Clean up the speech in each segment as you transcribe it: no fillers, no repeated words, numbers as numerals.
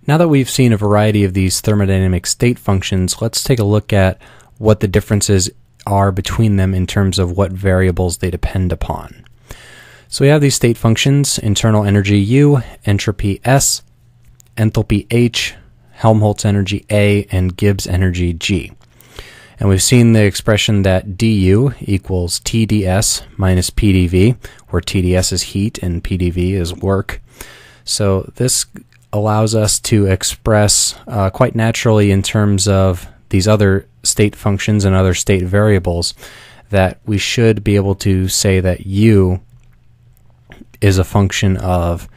Now that we've seen a variety of these thermodynamic state functions, let's take a look at what the differences are between them in terms of what variables they depend upon. So we have these state functions: internal energy U, entropy S, enthalpy H, Helmholtz energy A, and Gibbs energy G. And we've seen the expression that du equals TdS minus PdV, where TdS is heat and PdV is work. So this allows us to express quite naturally in terms of these other state functions and other state variables that we should be able to say that U is a function of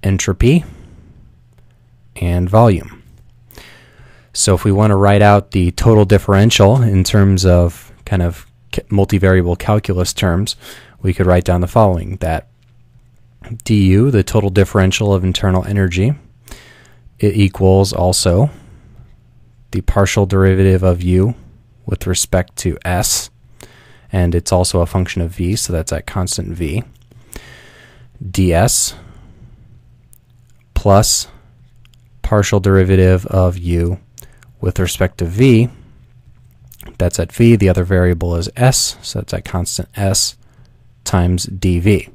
entropy and volume. So if we want to write out the total differential in terms of kind of multivariable calculus terms, we could write down the following: that du, the total differential of internal energy, it equals also the partial derivative of U with respect to S, and it's also a function of V, so that's at constant V, ds plus partial derivative of U with respect to V, that's at V, the other variable is S, so that's at constant S, times dV.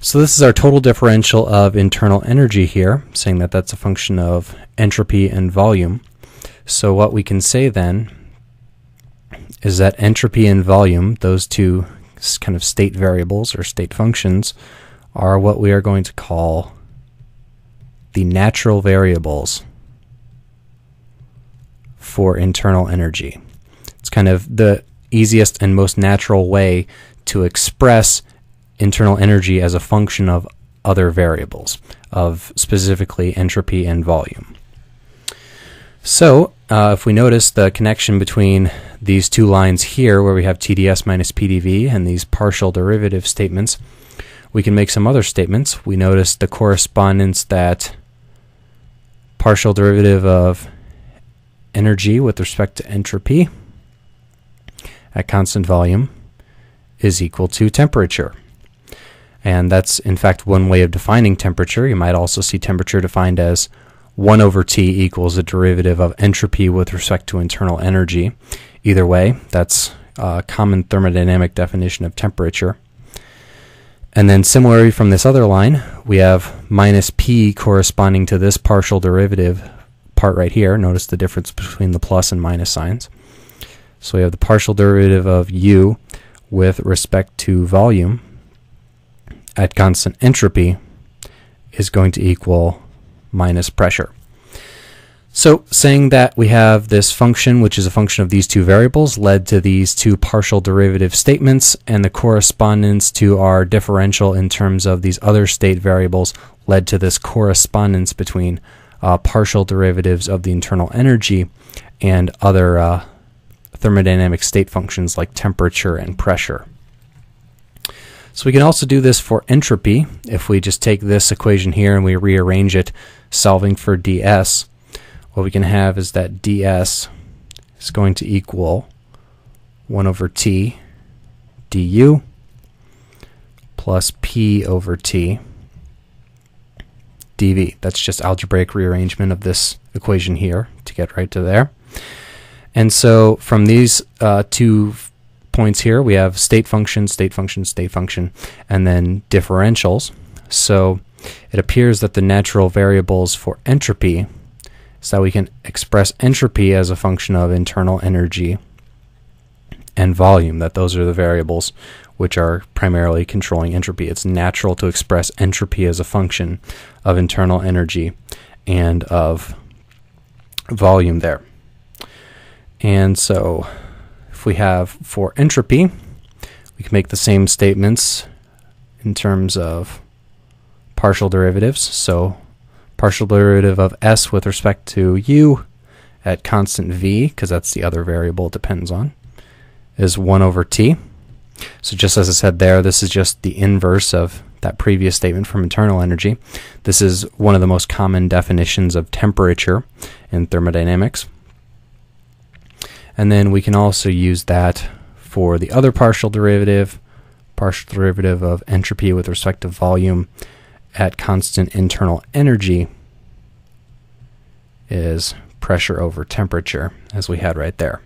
So this is our total differential of internal energy here, saying that that's a function of entropy and volume. So what we can say then is that entropy and volume, those two kind of state variables or state functions, are what we are going to call the natural variables for internal energy. It's kind of the easiest and most natural way to express internal energy as a function of other variables, of specifically entropy and volume. So if we notice the connection between these two lines here, where we have TdS minus PdV and these partial derivative statements, we can make some other statements. We notice the correspondence that partial derivative of energy with respect to entropy at constant volume is equal to temperature. And that's in fact one way of defining temperature. You might also see temperature defined as 1 over T equals the derivative of entropy with respect to internal energy. Either way, that's a common thermodynamic definition of temperature. And then similarly from this other line, we have minus P corresponding to this partial derivative part right here. Notice the difference between the plus and minus signs. So we have the partial derivative of U with respect to volume at constant entropy is going to equal minus pressure. So saying that we have this function, which is a function of these two variables, led to these two partial derivative statements, and the correspondence to our differential in terms of these other state variables led to this correspondence between partial derivatives of the internal energy and other thermodynamic state functions like temperature and pressure. So we can also do this for entropy. If we just take this equation here and we rearrange it, solving for ds, what we can have is that ds is going to equal 1 over T du plus P over T dV. That's just algebraic rearrangement of this equation here to get right to there. And so from these two points here, we have state function, state function, state function, and then differentials. So it appears that the natural variables for entropy is that we can express entropy as a function of internal energy and volume, that those are the variables which are primarily controlling entropy. It's natural to express entropy as a function of internal energy and of volume there. And so if we have for entropy, we can make the same statements in terms of partial derivatives. So partial derivative of S with respect to U at constant V, because that's the other variable it depends on, is 1 over T. So just as I said there, this is just the inverse of that previous statement from internal energy. This is one of the most common definitions of temperature in thermodynamics. And then we can also use that for the other partial derivative of entropy with respect to volume at constant internal energy is pressure over temperature, as we had right there.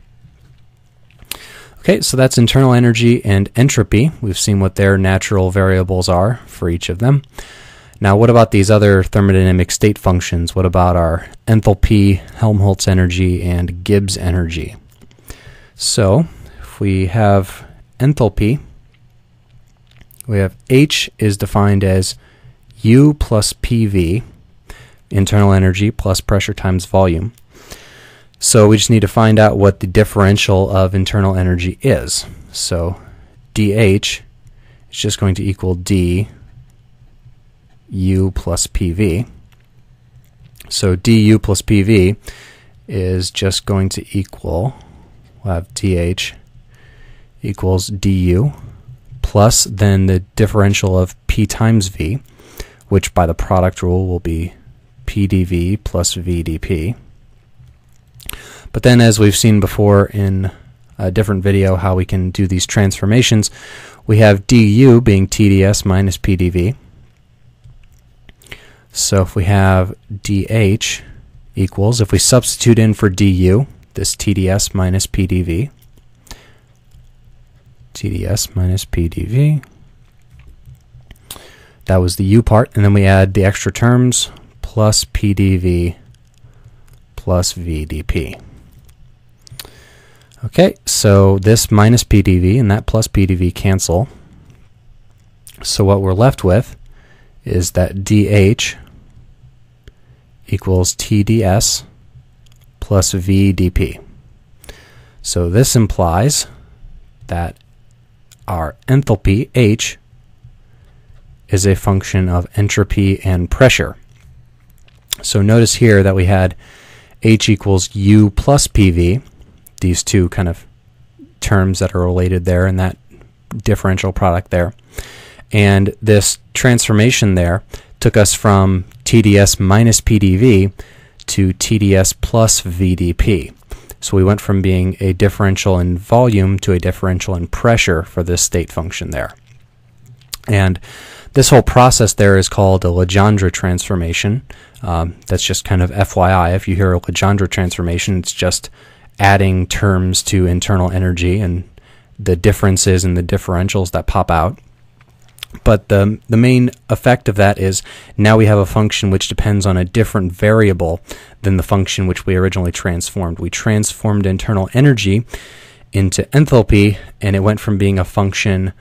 Okay, so that's internal energy and entropy. We've seen what their natural variables are for each of them. Now, what about these other thermodynamic state functions? What about our enthalpy, Helmholtz energy, and Gibbs energy? So, if we have enthalpy, we have H is defined as U plus PV, internal energy plus pressure times volume. So we just need to find out what the differential of internal energy is. So dH is just going to equal d U plus PV. So du plus PV is just going to equal, we'll have dH equals du plus then the differential of P times V, which by the product rule will be PdV plus VdP. But then, as we've seen before in a different video how we can do these transformations, we have du being TdS minus PdV. So if we have dH equals, if we substitute in for du, this TdS minus PdV, TdS minus PdV, that was the u part, and then we add the extra terms, plus PdV plus VdP. Okay, so this minus PdV and that plus PdV cancel. So what we're left with is that dH equals TdS plus VdP. So this implies that our enthalpy, H, is a function of entropy and pressure. So notice here that we had H equals U plus PV, these two kind of terms that are related there in that differential product there. And this transformation there took us from TdS minus PdV to TdS plus VdP. So we went from being a differential in volume to a differential in pressure for this state function there. And this whole process there is called a Legendre transformation. That's just kind of FYI. If you hear a Legendre transformation, it's just adding terms to internal energy and the differences and the differentials that pop out. But the main effect of that is now we have a function which depends on a different variable than the function which we originally transformed. We transformed internal energy into enthalpy, and it went from being a function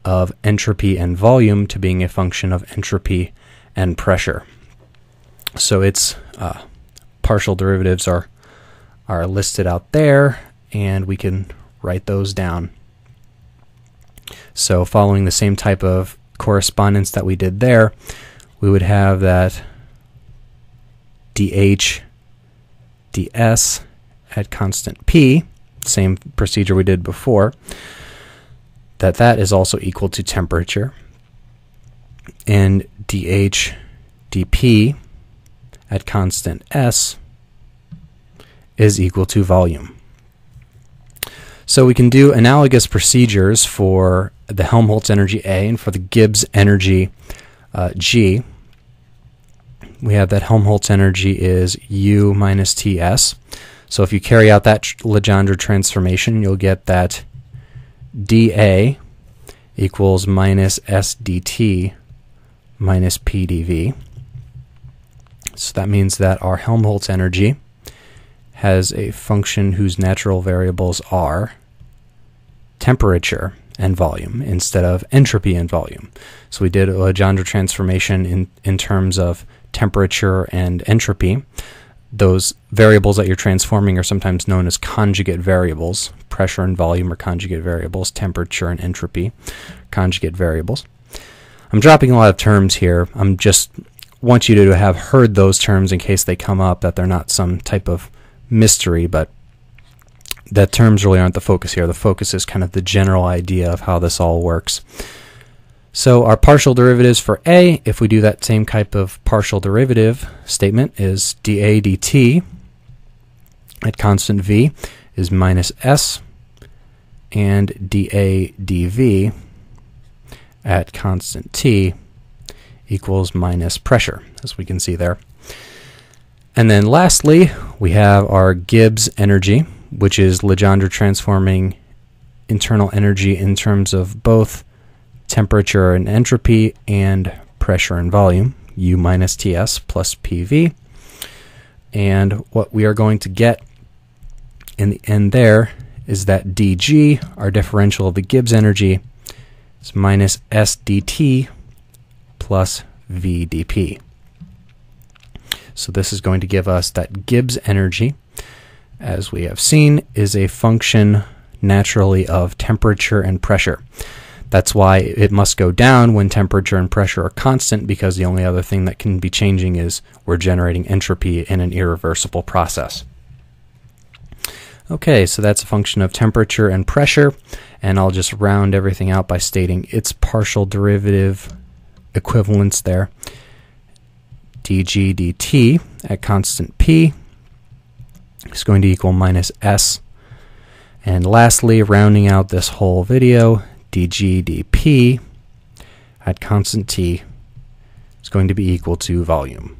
of entropy and volume to being a function of entropy and pressure. So its partial derivatives are listed out there, and we can write those down. So following the same type of correspondence that we did there, we would have that dH ds at constant P, same procedure we did before, that is also equal to temperature, and dH dP at constant S is equal to volume. So we can do analogous procedures for the Helmholtz energy A and for the Gibbs energy G. We have that Helmholtz energy is U minus TS. So if you carry out that Legendre transformation, you'll get that dA equals minus SdT minus PdV. So that means that our Helmholtz energy has a function whose natural variables are temperature and volume instead of entropy and volume. So we did a Legendre transformation in terms of temperature and entropy. Those variables that you're transforming are sometimes known as conjugate variables. Pressure and volume are conjugate variables. Temperature and entropy, conjugate variables. I'm dropping a lot of terms here. I'm just want you to have heard those terms in case they come up, that they're not some type of mystery, but that terms really aren't the focus here. The focus is kind of the general idea of how this all works. So our partial derivatives for A, if we do that same type of partial derivative statement, is dA dt at constant V is minus S, and dA dV at constant T equals minus pressure, as we can see there. And then lastly, we have our Gibbs energy, which is Legendre transforming internal energy in terms of both temperature and entropy and pressure and volume, U minus Ts plus PV. And what we are going to get in the end there is that dG, our differential of the Gibbs energy, is minus S dt plus V dP. So this is going to give us that Gibbs energy, as we have seen, is a function naturally of temperature and pressure. That's why it must go down when temperature and pressure are constant, because the only other thing that can be changing is we're generating entropy in an irreversible process. Okay, so that's a function of temperature and pressure, and I'll just round everything out by stating its partial derivative equivalence there. dG dt at constant p is going to equal minus S. And lastly, rounding out this whole video, dG dP at constant t is going to be equal to volume.